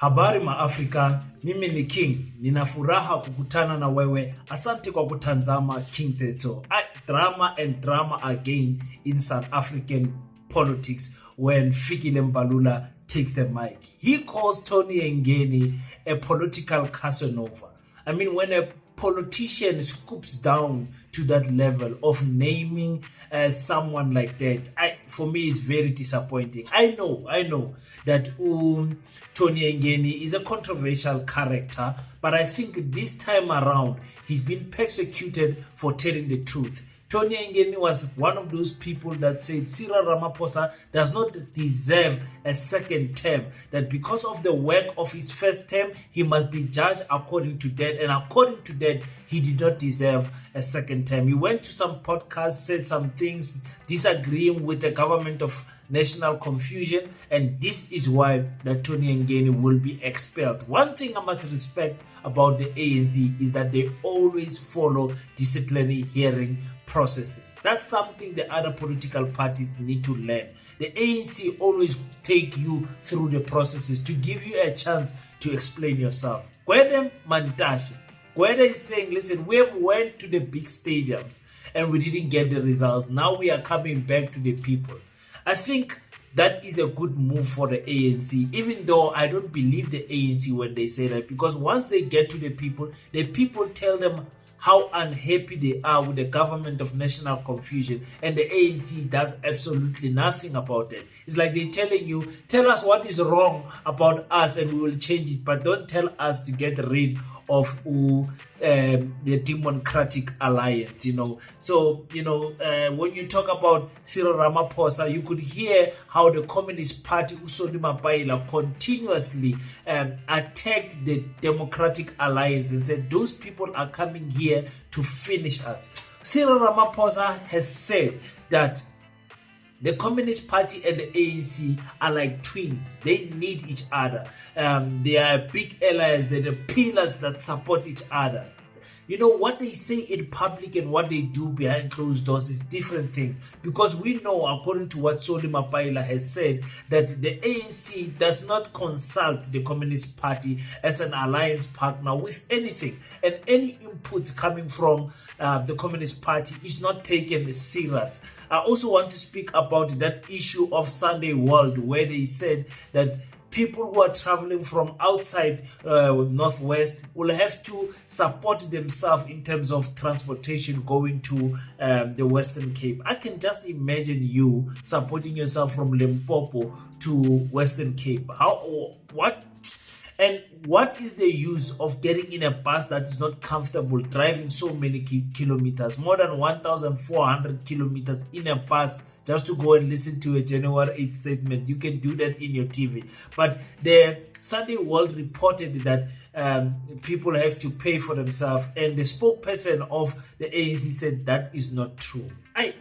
Habari Afrika, mimi ni King. Nina furaha kukutana na wewe. Asante kwa kutazama King Said So. Drama and drama again in South African politics when Fikile Mbalula takes the mic. He calls Tony Yengeni a political Casanova. I mean, when a politician scoops down to that level of naming someone like that, for me it's very disappointing. I know that Tony Yengeni is a controversial character, but I think this time around he's been persecuted for telling the truth. Tony Yengeni was one of those people that said Cyril Ramaphosa does not deserve a second term, that because of the work of his first term, he must be judged according to that, and according to that, he did not deserve a second term. He went to some podcasts, said some things disagreeing with the government of national confusion, and this is why that Tony Yengeni will be expelled. One thing I must respect about the ANC is that they always follow disciplinary hearing processes. That's something the other political parties need to learn. The ANC always take you through the processes to give you a chance to explain yourself. Gwede Mantashe, Gwede is saying, listen, we went to the big stadiums and we didn't get the results. Now we are coming back to the people. I think that is a good move for the ANC, even though I don't believe the ANC when they say that, because once they get to the people tell them how unhappy they are with the government of national confusion, and the ANC does absolutely nothing about it. It's like they're telling you, tell us what is wrong about us and we will change it, but don't tell us to get rid of the Democratic Alliance, So, when you talk about Cyril Ramaphosa, you could hear how the Communist Party, Mbalula, continuously attacked the Democratic Alliance and said, those people are coming here to finish us. Cyril Ramaphosa has said that the Communist Party and the ANC are like twins. They need each other. They are big allies. They're the pillars that support each other. What they say in public and what they do behind closed doors is different things. Because we know, according to what Mbalula has said, that the ANC does not consult the Communist Party as an alliance partner with anything. And any input coming from the Communist Party is not taken serious. I also want to speak about that issue of Sunday World, where they said that people who are traveling from outside Northwest will have to support themselves in terms of transportation going to the Western Cape. I can just imagine you supporting yourself from Limpopo to Western Cape. What is the use of getting in a bus that is not comfortable, driving so many kilometers, more than 1,400 kilometers in a bus, just to go and listen to a January 8th statement? You can do that in your TV. But the Sunday World reported that people have to pay for themselves, and the spokesperson of the ANC said that is not true.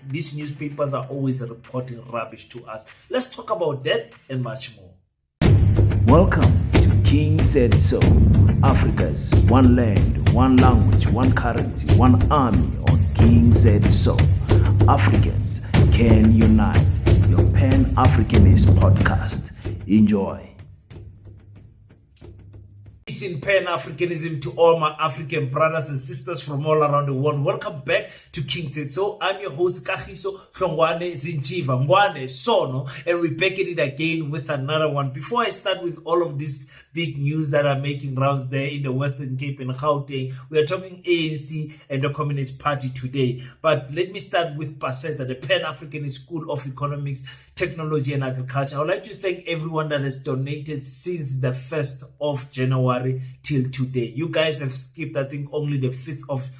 These newspapers are always reporting rubbish to us. Let's talk about that and much more. Welcome to King Said So, Africa's one land, one language, one currency, one army on King Said So. Africans can unite. Your Pan-Africanist podcast. Enjoy. Peace in Pan-Africanism to all my African brothers and sisters from all around the world. Welcome back to King Said So. I'm your host, Kagiso Hlongwane Zinjiva Ngwane Sono, and we're back at it again with another one. Before I start with all of this big news that are making rounds there in the Western Cape and Gauteng, we are talking ANC and the Communist Party today. But let me start with PASETA, the Pan-Africanist School of Economics, Technology and Agriculture. I would like to thank everyone that has donated since the 1st of January till today. You guys have skipped, I think, only the 5th of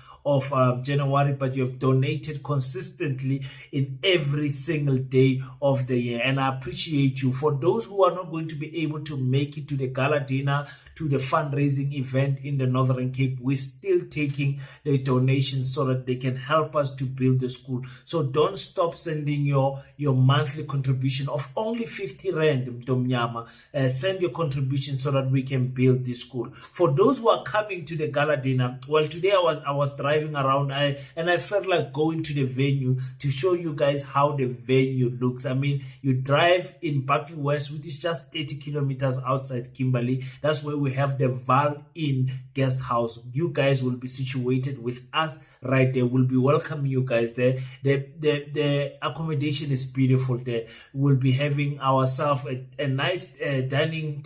January, but you have donated consistently in every single day of the year, and I appreciate you. For those who are not going to be able to make it to the gala dinner, to the fundraising event in the Northern Cape, we're still taking the donations so that they can help us to build the school. So don't stop sending your monthly contribution of only 50 Rand, Mdomnyama. Send your contribution so that we can build this school. For those who are coming to the gala dinner, well, today I was driving driving around. I felt like going to the venue to show you guys how the venue looks. I mean, you drive in Buckley West, which is just 30 kilometers outside Kimberley. That's where we have the Val Inn guest house. You guys will be situated with us right there. We'll be welcoming you guys there. The accommodation is beautiful there. We'll be having ourselves a nice dining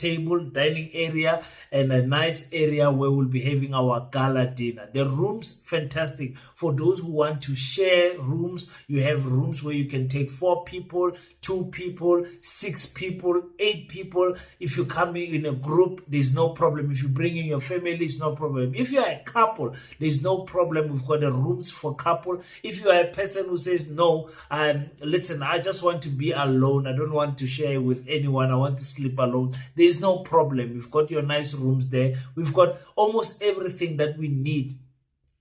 area, and a nice area where we'll be having our gala dinner. The rooms, fantastic. For those who want to share rooms, you have rooms where you can take 4 people, 2 people, 6 people, 8 people. If you're coming in a group, there's no problem. If you bring in your family, it's no problem. If you are a couple, there's no problem. We've got the rooms for couple. If you are a person who says, no, listen, I just want to be alone, I don't want to share with anyone, I want to sleep alone, there's no problem. We've got your nice rooms there. We've got almost everything that we need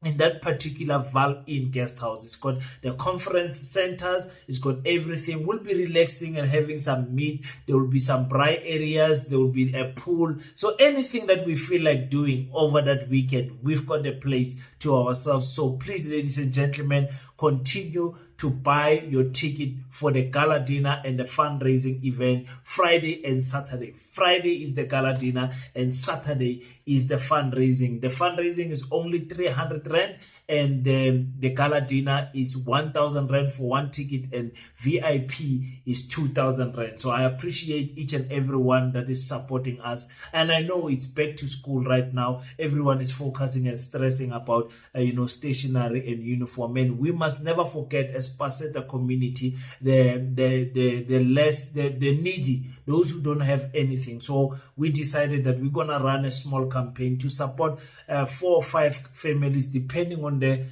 in that particular Val Inn guest house. It's got the conference centers, it's got everything. We'll be relaxing and having some meat. There will be some bright areas, there will be a pool. So anything that we feel like doing over that weekend, we've got a place to ourselves. So please, ladies and gentlemen, continue to buy your ticket for the gala dinner and the fundraising event Friday and Saturday. Friday is the gala dinner and Saturday is the fundraising. The fundraising is only 300 Rand, and the gala dinner is 1,000 Rand for one ticket, and VIP is 2,000 Rand. So I appreciate each and everyone that is supporting us. And I know it's back to school right now. Everyone is focusing and stressing about stationery and uniform. And we must never forget, as Paseta community, the needy, those who don't have anything. So we decided that we're gonna run a small campaign to support 4 or 5 families, depending on the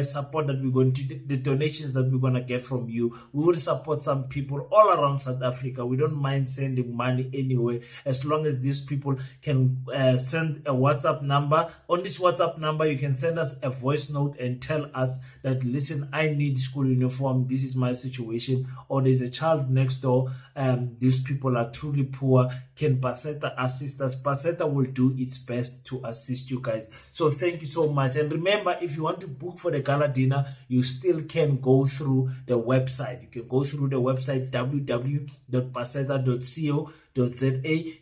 support that we're going to, the donations that we're gonna get from you. We will support some people all around South Africa. We don't mind sending money anywhere, as long as these people can send a WhatsApp number. On this WhatsApp number, you can send us a voice note and tell us that, listen, I need school uniform, this is my situation, or there's a child next door, these people are truly poor, can Paseta assist us? Paseta will do its best to assist you guys. So thank you so much. And remember, if you want to book for the gala dinner, you still can go through the website. You can go through the website www.paseta.co.za.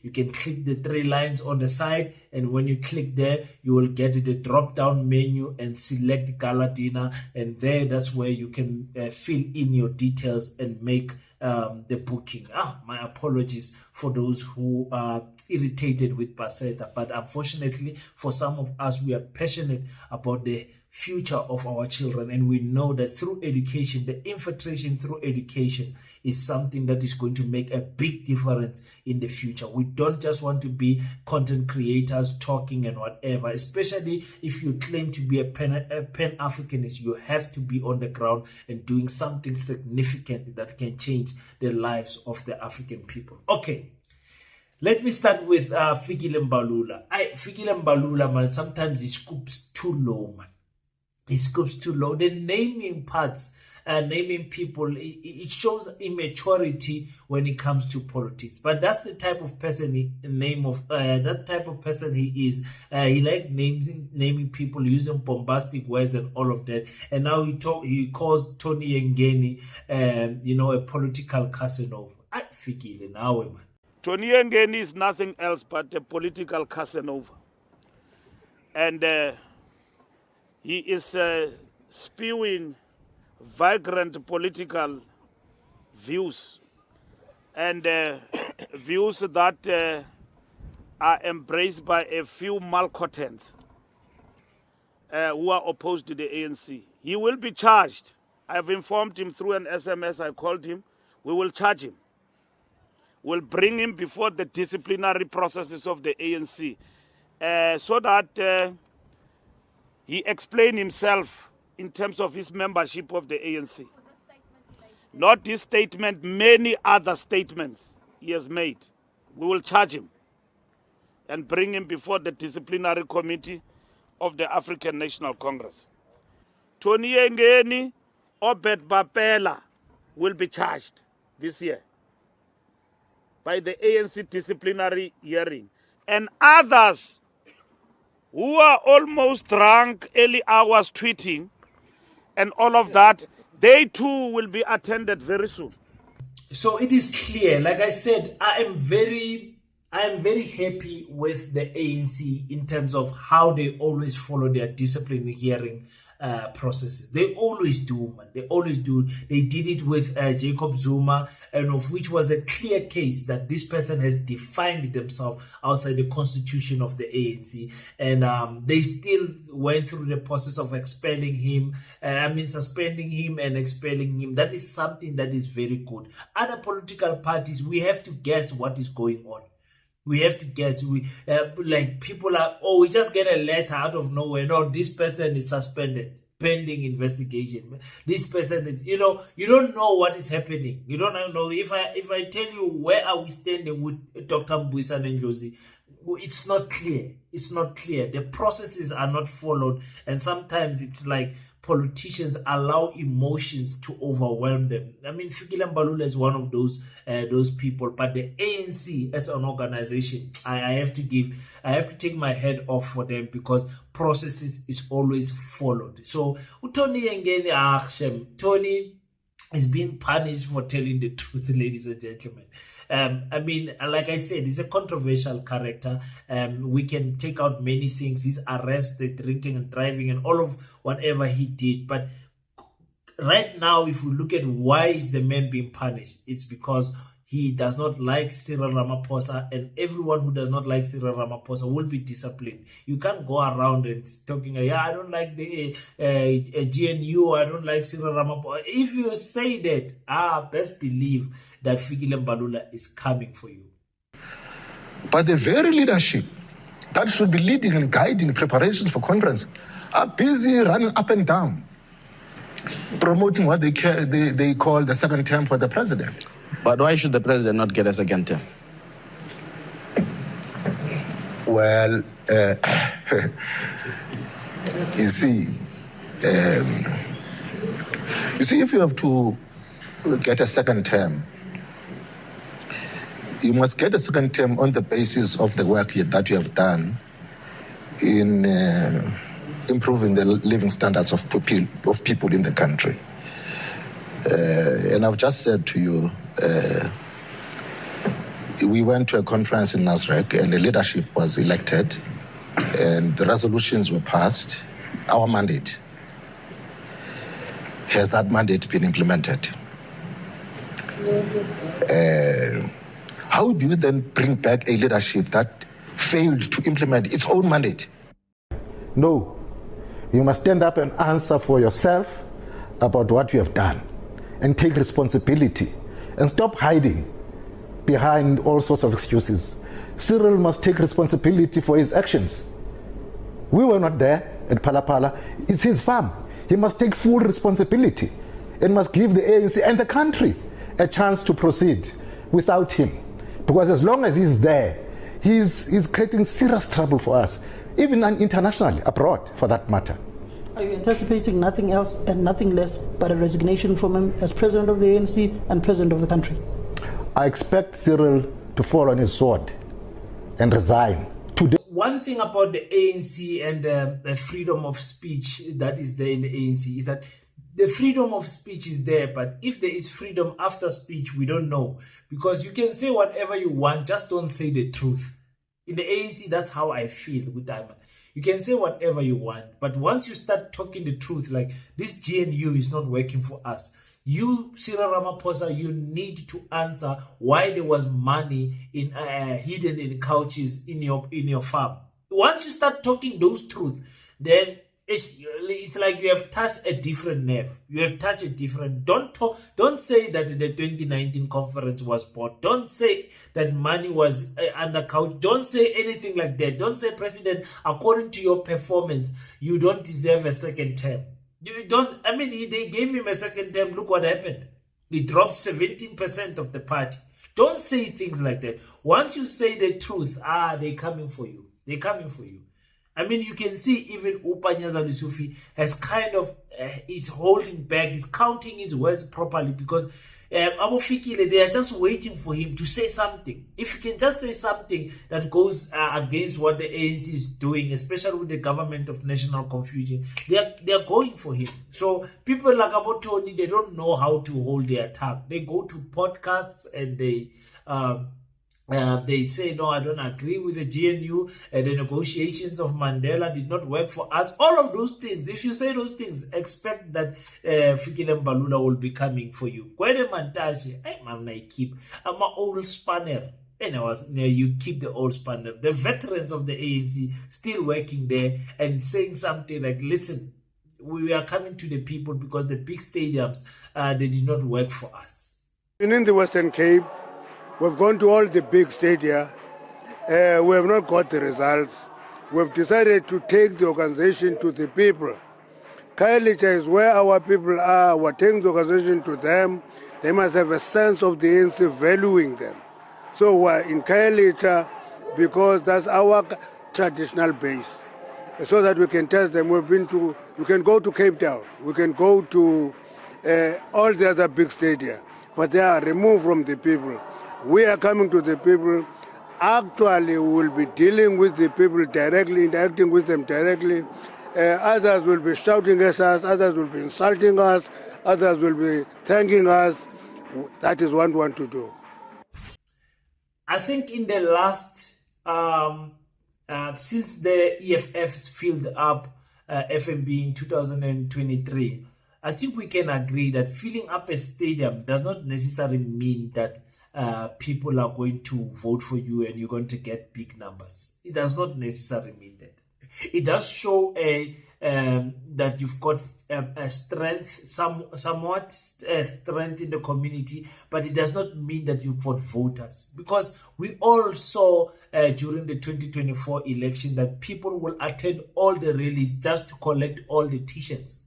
You can click the 3 lines on the side, and when you click there, you will get the drop down menu and select gala dinner, and that's where you can fill in your details and make the booking. My apologies for those who are irritated with Paseta, but unfortunately for some of us, we are passionate about the future of our children, and we know that through education, the infiltration through education is something that is going to make a big difference in the future. We don't just want to be content creators talking and whatever, especially if you claim to be a Pan-Africanist. You have to be on the ground and doing something significant that can change the lives of the African people. Okay, let me start with Fikile Mbalula. Fikile Mbalula, man, sometimes he scoops too low, man. He scoops too low. The naming parts, naming people, it shows immaturity when it comes to politics. But that's the type of person he is. He likes naming people, using bombastic words and all of that. And now he calls Tony Yengeni, a political Casanova. Fikile now, man. Tony Yengeni is nothing else but a political Casanova. And he is spewing vagrant political views and views that are embraced by a few malcontents who are opposed to the ANC. He will be charged. I have informed him through an SMS. I called him. We will charge him. We'll bring him before the disciplinary processes of the ANC so that he explained himself in terms of his membership of the ANC. Not this statement, many other statements he has made. We will charge him and bring him before the disciplinary committee of the African National Congress. Tony Yengeni, Obed Bapela will be charged this year by the ANC disciplinary hearing, and others who are almost drunk, early hours tweeting, and all of that, they too will be attended very soon. So it is clear, like I said, I am very happy with the ANC in terms of how they always follow their disciplinary hearing processes. They always do, man. They always do. They did it with Jacob Zuma, and of which was a clear case that this person has defined themselves outside the constitution of the ANC, and they still went through the process of expelling him. Suspending him and expelling him. That is something that is very good. Other political parties, we have to guess what is going on. We have to guess. People are, we just get a letter out of nowhere. No, this person is suspended pending investigation. This person is, you don't know what is happening. You don't know. If I tell you where are we standing with Dr. Mbuisa and Josie, it's not clear. It's not clear. The processes are not followed, and sometimes it's like politicians allow emotions to overwhelm them. Fikile Mbalula is one of those people, but the ANC as an organization, I have to take my head off for them, because processes is always followed. So Tony Yengeni, Tony is being punished for telling the truth, ladies and gentlemen. Like I said, he's a controversial character. We can take out many things. His arrest, the drinking and driving, and all of whatever he did. But right now, if we look at why is the man being punished, it's because he does not like Cyril Ramaphosa, and everyone who does not like Cyril Ramaphosa will be disciplined. You can't go around and talking, I don't like the GNU, I don't like Cyril Ramaphosa. If you say that, best believe that Fikile Mbalula is coming for you. But the very leadership that should be leading and guiding preparations for conference are busy running up and down, promoting what they call the second term for the president. But why should the president not get a second term? Well, you see, if you have to get a second term, you must get a second term on the basis of the work that you have done in improving the living standards of people in the country. And I've just said to you, we went to a conference in Nasrec, and the leadership was elected, and the resolutions were passed. Our mandate. Has that mandate been implemented? How do you then bring back a leadership that failed to implement its own mandate? No. You must stand up and answer for yourself about what you have done, and take responsibility, and stop hiding behind all sorts of excuses. Cyril must take responsibility for his actions. We were not there at Palapala. It's his farm. He must take full responsibility and must give the ANC and the country a chance to proceed without him. Because as long as he's there, he's creating serious trouble for us, even internationally, abroad for that matter. Are you anticipating nothing else and nothing less but a resignation from him as president of the ANC and president of the country? I expect Cyril to fall on his sword and resign today. One thing about the ANC and the freedom of speech that is there in the ANC is that the freedom of speech is there, but if there is freedom after speech, we don't know. Because you can say whatever you want, just don't say the truth. In the ANC, that's how I feel with Diamond. You can say whatever you want, but once you start talking the truth, like this GNU is not working for us, you, Cyril Ramaphosa, you need to answer why there was money in hidden in couches in your farm. Once you start talking those truths, then it's like you have touched a different nerve. You have touched a different. Don't say that the 2019 conference was bought. Don't say that money was under couch. Don't say anything like that. Don't say, President, according to your performance, you don't deserve a second term. You don't. They gave him a second term. Look what happened. He dropped 17% of the party. Don't say things like that. Once you say the truth, they're coming for you. They're coming for you. You can see even Upanyaza Lusufi has kind of is holding back, is counting his words properly, because Abu Fikile, they are just waiting for him to say something. If he can just say something that goes against what the ANC is doing, especially with the government of national confusion, they are going for him. So people like Abu Tony, they don't know how to hold their tongue. They go to podcasts and they say, no, I don't agree with the GNU. The negotiations of Mandela did not work for us. All of those things, if you say those things, expect that Fikile Mbalula will be coming for you. Kwede Mantashe, I'm an old spanner. You keep the old spanner. The veterans of the ANC still working there and saying something like, listen, we are coming to the people because the big stadiums, they did not work for us. In the Western Cape, we've gone to all the big stadia. We have not got the results. We've decided to take the organization to the people. Khayelitsha is where our people are. We're taking the organization to them. They must have a sense of the ANC valuing them. So we're in Khayelitsha because that's our traditional base. So that we can test them. We can go to Cape Town. We can go to all the other big stadia. But they are removed from the people. We are coming to the people. Actually, we will be dealing with the people directly, interacting with them directly. Others will be shouting at us, others will be insulting us, others will be thanking us. That is what we want to do. I think in the last, since the EFFs filled up FNB in 2023, I think we can agree that filling up a stadium does not necessarily mean that people are going to vote for you and you're going to get big numbers. It does not necessarily mean that. It does show that you've got a strength, somewhat strength in the community, but it does not mean that you've got voters. Because we all saw during the 2024 election that people will attend all the rallies just to collect all the t-shirts.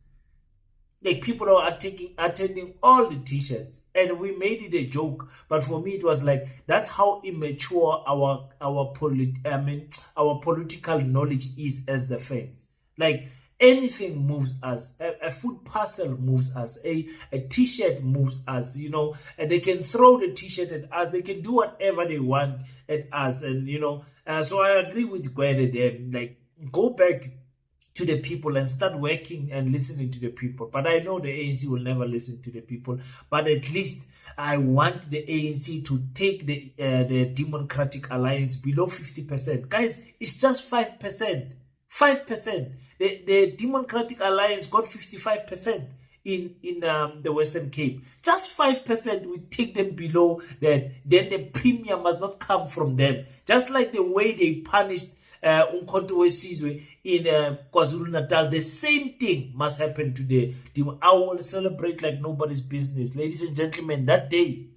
Like people are attending all the t-shirts, and we made it a joke. But for me, it was like that's how immature our political knowledge is as the fans. Like anything moves us. A food parcel moves us. A t-shirt moves us. You know, and they can throw the t-shirt at us. They can do whatever they want at us, and you know. So I agree with Gwede there. Like go back to the people and start working and listening to the people. But I know the ANC will never listen to the people. But at least I want the ANC to take the Democratic Alliance below 50%. Guys, it's just 5%. 5%. The Democratic Alliance got 55% in the Western Cape. Just 5% we take them below that. Then the premium must not come from them. Just like the way they punished Umkhonto weSizwe in KwaZulu-Natal, the same thing must happen today. I will celebrate like nobody's business, ladies and gentlemen, that day,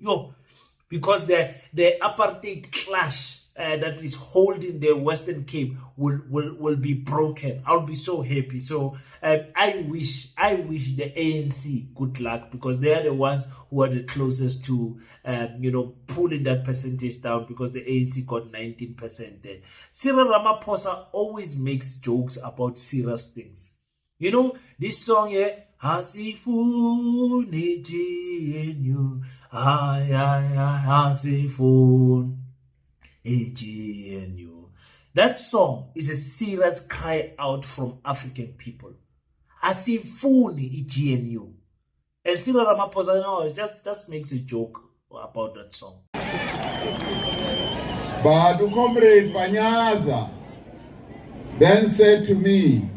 because the apartheid clash that is holding the Western Cape will be broken. I'll be so happy. So I wish the ANC good luck, because they are the ones who are the closest to pulling that percentage down, because the ANC got 19% there. Cyril Ramaphosa always makes jokes about serious things. You know this song here, Hasifuni GNU, Hasifuni GNU. That song is a serious cry out from African people. Asifuni GNU. And Cyril Ramaphosa just makes a joke about that song. But Comrade Banyaza then said to me,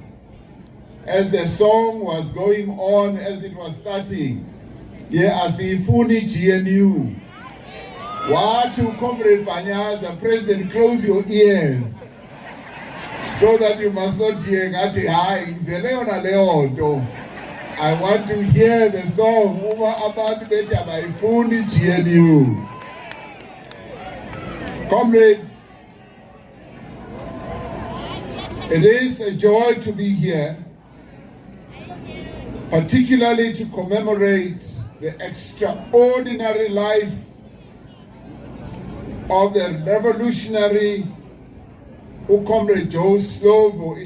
as the song was going on, as it was starting, Asifuni GNU. What to Comrade Banyaza, President, close your ears so that you must not hear I want to hear the song about Beta by Funi GNU. Comrades, it is a joy to be here, particularly to commemorate the extraordinary life of the revolutionary Comrade Joe Slovo.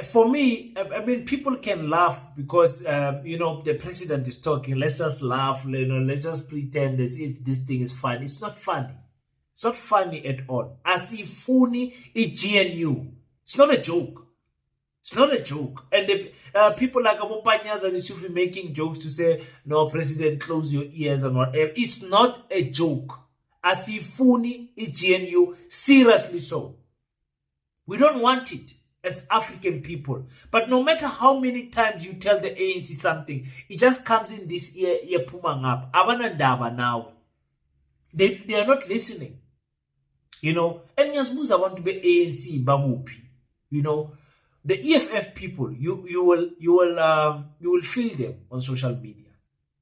For me, I mean, people can laugh because, the president is talking. Let's just laugh, let's just pretend as if this thing is funny. It's not funny. It's not funny at all. Asifuni GNU. It's not a joke. It's not a joke. And people like Abu Panyas and Yusufi making jokes to say, no, president, close your ears and whatever. It's not a joke. Asifuni GNU. Seriously so. We don't want it as African people. But no matter how many times you tell the ANC something, it just comes in this ear pumangap. Abanandaba now. They are not listening. And Yasmuza want to be ANC Bamupi. The EFF people, you will feel them on social media.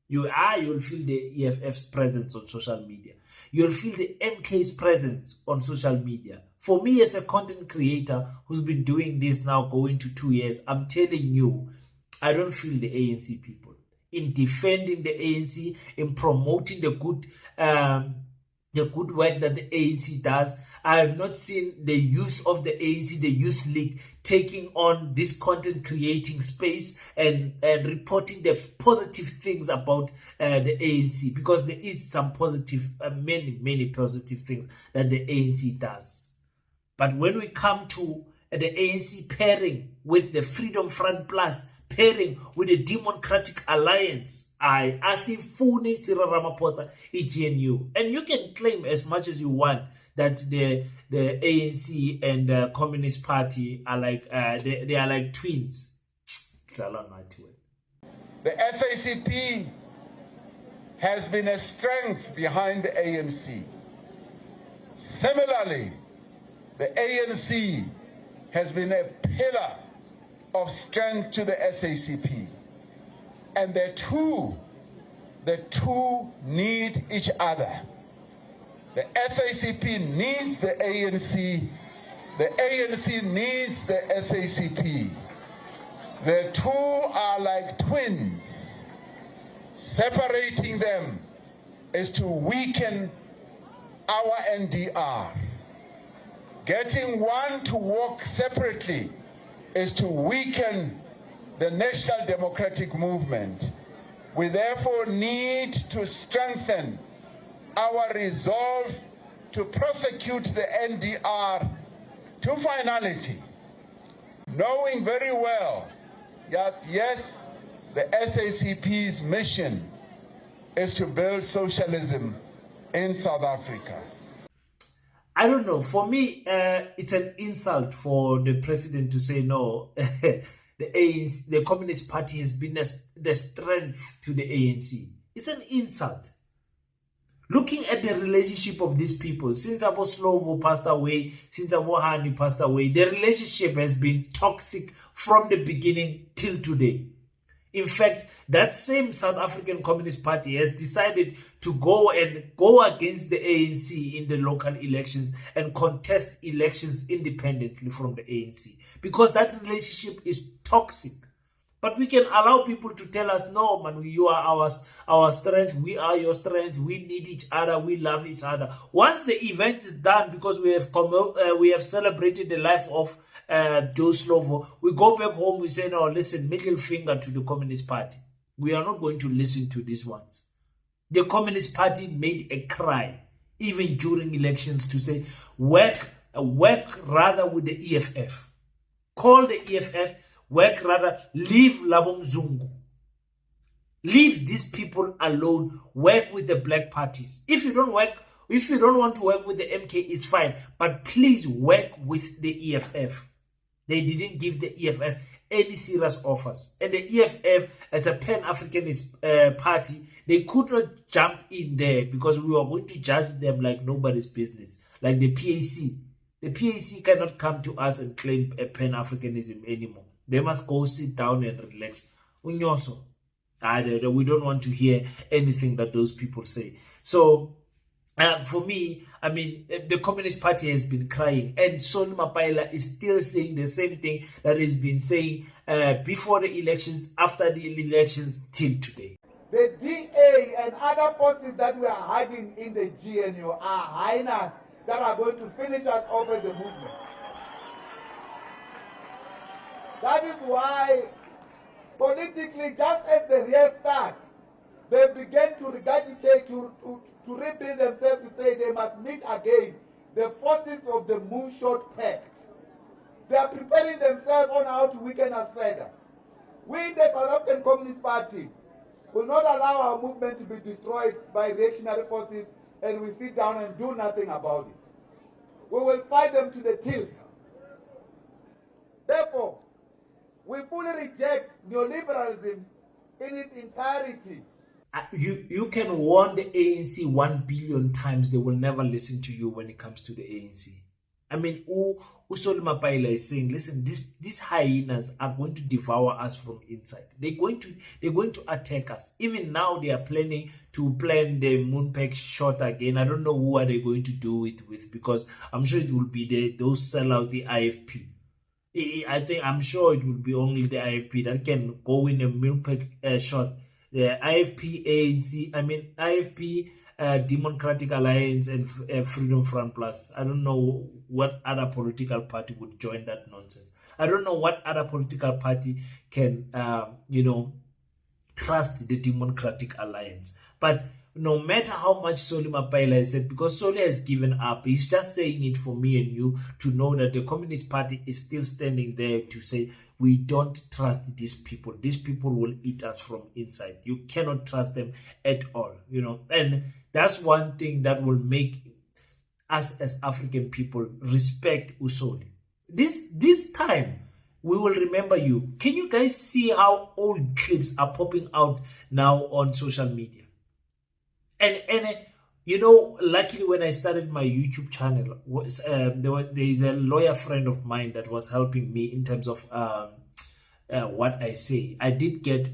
You will feel the EFF's presence on social media. You'll feel the MK's presence on social media. For me, as a content creator who's been doing this now going to 2 years, I'm telling you, I don't feel the ANC people. In defending the ANC, in promoting the good work that the ANC does, I have not seen the youth of the ANC, the Youth League, taking on this content creating space and reporting the positive things about the ANC, because there is some positive, many positive things that the ANC does. But when we come to the ANC pairing with the Freedom Front Plus, pairing with the Democratic Alliance, Asifuni Cyril Ramaphosa GNU, and you can claim as much as you want that the ANC and the Communist Party are like they are like twins. The SACP has been a strength behind the ANC. Similarly, the ANC has been a pillar of strength to the SACP. And the two need each other. The SACP needs the ANC needs the SACP. The two are like twins. Separating them is to weaken our NDR. Getting one to work separately is to weaken the National Democratic Movement. We therefore need to strengthen our resolve to prosecute the NDR to finality, knowing very well that, yes, the SACP's mission is to build socialism in South Africa. I don't know. For me, it's an insult for the president to say no. The ANC, the Communist Party, has been the strength to the ANC. It's an insult. Looking at the relationship of these people, since Abu Slovo passed away, since Abu Hani passed away, the relationship has been toxic from the beginning till today. In fact, that same South African Communist Party has decided to go against the ANC in the local elections and contest elections independently from the ANC, because that relationship is toxic. But we can allow people to tell us, no, man, you are our strength, we are your strength, we need each other, we love each other. Once the event is done, because we have celebrated the life of Joe Slovo, we go back home, we say, no, listen, middle finger to the Communist Party. We are not going to listen to these ones. The Communist Party made a cry, even during elections, to say, work rather with the EFF. Call the EFF, work rather, leave Labo Mzungu. Leave these people alone, work with the black parties. If you don't want to work with the MK, it's fine, but please work with the EFF. They didn't give the EFF any serious offers. And the EFF, as a Pan-Africanist party, they could not jump in there because we were going to judge them like nobody's business, like the PAC. The PAC cannot come to us and claim a Pan-Africanism anymore. They must go sit down and relax. Unyoso. We don't want to hear anything that those people say. So, for me, I mean, the Communist Party has been crying, and Sol Mapaila is still saying the same thing that he's been saying before the elections, after the elections, till today. The DA and other forces that we are hiding in the GNU are hyenas that are going to finish us off as a movement. That is why, politically, just as the year starts, they begin to regurgitate, to rebuild themselves, to say they must meet again the forces of the Moonshot Pact. They are preparing themselves on how to weaken us further. We in the South African Communist Party will not allow our movement to be destroyed by reactionary forces and we sit down and do nothing about it. We will fight them to the tilt. Therefore, we fully reject neoliberalism in its entirety. You can warn the ANC 1 billion times, they will never listen to you when it comes to the ANC. I mean, Usol Mapaila is saying, listen, these hyenas are going to devour us from inside. They're going to attack us. Even now, they are planning to plan the Moonpack shot again. I don't know who are they going to do it with, because I'm sure it will be those sell out the IFP. I'm sure it will be only the IFP that can go in a Moonpack shot. The IFP, ANC, IFP, Democratic Alliance and Freedom Front Plus. I don't know what other political party would join that nonsense. I don't know what other political party can, trust the Democratic Alliance. But no matter how much Soli Mapaila has said, because Soli has given up, he's just saying it for me and you to know that the Communist Party is still standing there to say, we don't trust these people. These people will eat us from inside. You cannot trust them at all, And that's one thing that will make us as African people respect Usoli. This time, we will remember you. Can you guys see how old clips are popping out now on social media? And luckily when I started my YouTube channel, there is a lawyer friend of mine that was helping me in terms of what I say. I did get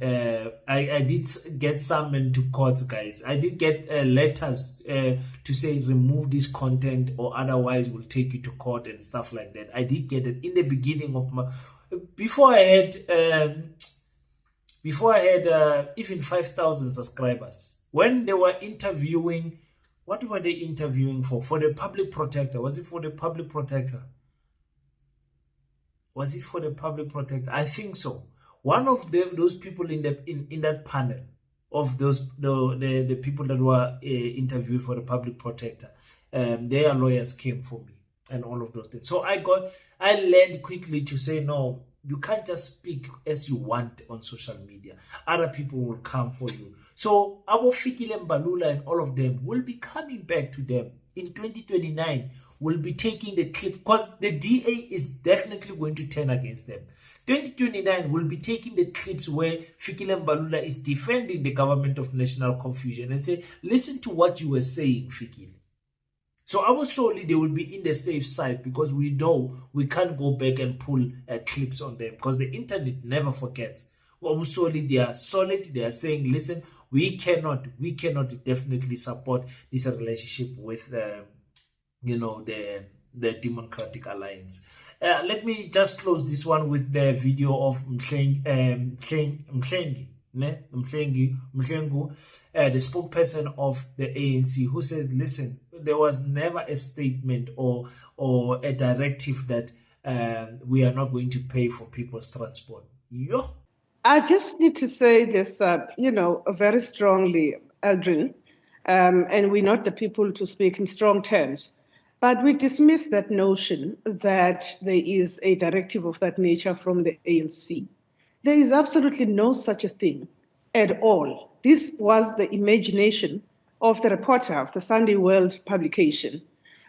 summoned to courts, guys. I did get letters to say remove this content or otherwise we'll take you to court and stuff like that. I did get it in the beginning of my before I had even 5,000 subscribers. When they were interviewing, what were they interviewing for? For the public protector. Was it for the public protector? Was it for the public protector? I think so. One of those people in that panel of the people that were interviewed for the public protector, their lawyers came for me and all of those things. So I learned quickly to say, no, you can't just speak as you want on social media. Other people will come for you. So our Fikile, Mbalula and all of them will be coming back to them in 2029. We'll be taking the clip because the DA is definitely going to turn against them. 2029 will be taking the clips where Fikile Mbalula is defending the government of national confusion and say, listen to what you were saying, Fikile. So our solely they will be in the safe side because we know we can't go back and pull clips on them because the internet never forgets. Well, solely they are solid. They are saying, listen, we cannot definitely support this relationship with the Democratic Alliance. Let me just close this one with the video of Mhlengu, the spokesperson of the ANC, who said, listen, there was never a statement or a directive that we are not going to pay for people's transport. Yo. I just need to say this, very strongly, Aldrin, and we're not the people to speak in strong terms, but we dismiss that notion that there is a directive of that nature from the ANC. There is absolutely no such a thing at all. This was the imagination of the reporter of the Sunday World publication.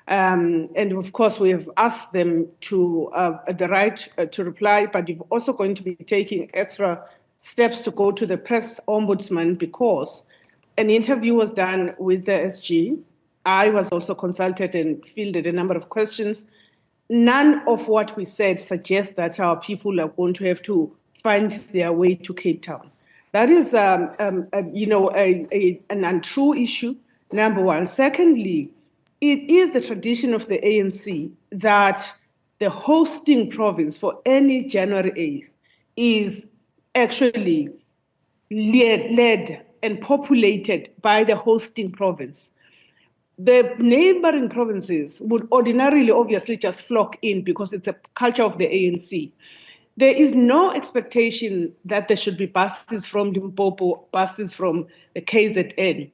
And of course, we have asked them to the right to reply, but we're also going to be taking extra steps to go to the press ombudsman because an interview was done with the SG. I was also consulted and fielded a number of questions. None of what we said suggests that our people are going to have to find their way to Cape Town. That is, an untrue issue, number one. Secondly, it is the tradition of the ANC that the hosting province for any January 8th is actually led and populated by the hosting province. The neighboring provinces would ordinarily, obviously, just flock in because it's a culture of the ANC. There is no expectation that there should be buses from Limpopo, buses from the KZN,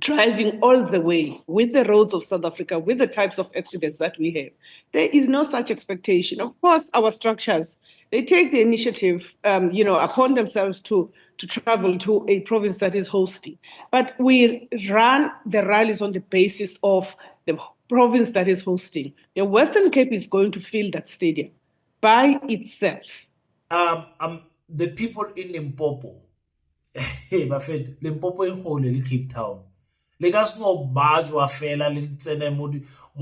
driving all the way with the roads of South Africa, with the types of accidents that we have. There is no such expectation. Of course, our structures, they take the initiative, upon themselves to travel to a province that is hosting. But we run the rallies on the basis of the province that is hosting. The Western Cape is going to fill that stadium by itself. The people in Limpopo, hey, Buffett, Limpopo in whole Cape Town. Le ka se no bajwa fela le tsene mo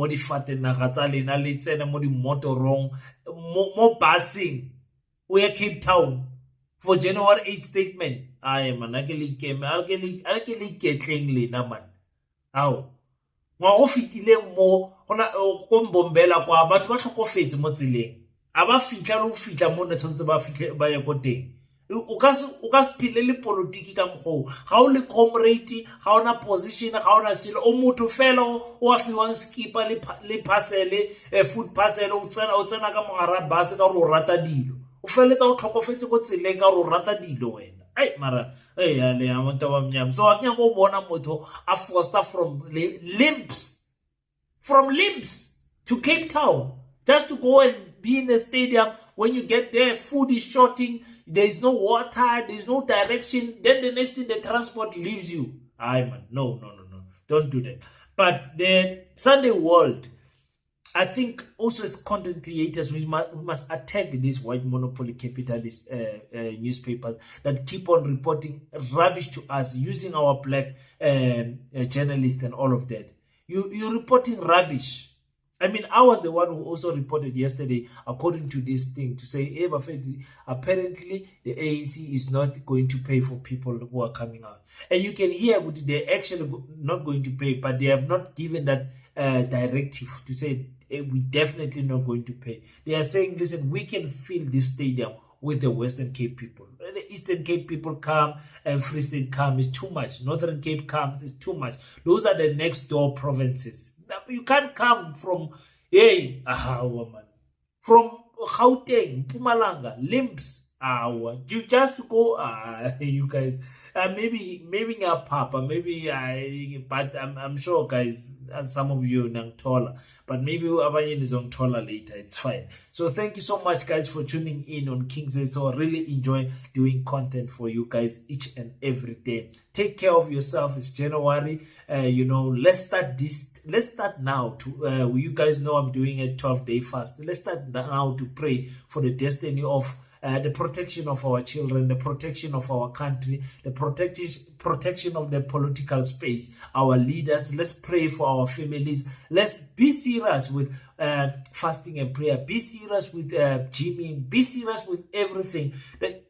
di fatena tsa lena le tsene mo di motorong mo busing we are Cape Town for January 8 statement. Ai man a ke le ketleng lena man. Ao ngwa go fitileng mo gona go mbombela kwa batho ba tlhokofetse mo tseleng a ba fitla lo fitla mo ne tshotse ba fitle ba ye go teng. O ka se phele le politiki ka mgo ga o le comrade ga ona position ga ona silo o motho fela o a fiwang skipa le parcel food parcel o tsena ka mogara bus ka go rata dilo o feletsa o tlhokofetse go tseleng ka go rata dilo wena ai mara ya le a monta wa mnyam so a nya go bona motho a foster from limbs to Cape Town just to go and be in the stadium. When you get there, food is shorting, there is no water, there is no direction. Then the next thing, the transport leaves you. Aye, man, no, don't do that. But the Sunday World, I think also as content creators, we must attack these white monopoly capitalist newspapers that keep on reporting rubbish to us using our black journalists and all of that. You're reporting rubbish. I mean, I was the one who also reported yesterday, according to this thing, to say, hey, apparently the ANC is not going to pay for people who are coming out. And you can hear they're actually not going to pay, but they have not given that directive to say, hey, we're definitely not going to pay. They are saying, listen, we can fill this stadium with the Western Cape people. The Eastern Cape people come and Free State come is too much. Northern Cape comes is too much. Those are the next door provinces. You can't come from, from Gauteng, Mpumalanga, Limps, you just go, you guys, maybe Papa, but I'm sure, guys, some of you are taller, but maybe Abayin is on taller later, it's fine. So thank you so much, guys, for tuning in on King's. So I really enjoy doing content for you guys each and every day. Take care of yourself. It's January. Let's start now to, you guys know I'm doing a 12-day fast. Let's start now to pray for the destiny of the protection of our children, the protection of our country, the protection of the political space, our leaders. Let's pray for our families. Let's be serious with fasting and prayer. Be serious with gymming. Be serious with everything.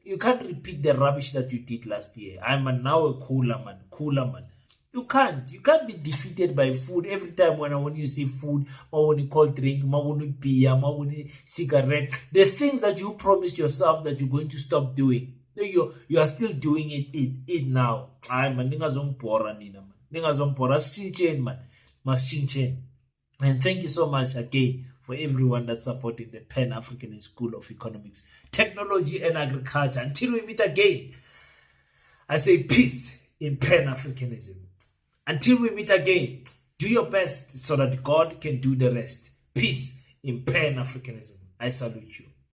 You can't repeat the rubbish that you did last year. I'm now a cooler man. You can't be defeated by food. Every time when you see food, when you call drink, when you beer, when you cigarette, the things that you promised yourself that you're going to stop doing, you are still doing it now. Man. And thank you so much again for everyone that's supporting the Pan-African School of Economics, Technology and Agriculture. Until we meet again, I say peace in Pan-Africanism. Until we meet again, do your best so that God can do the rest. Peace in Pan-Africanism. I salute you.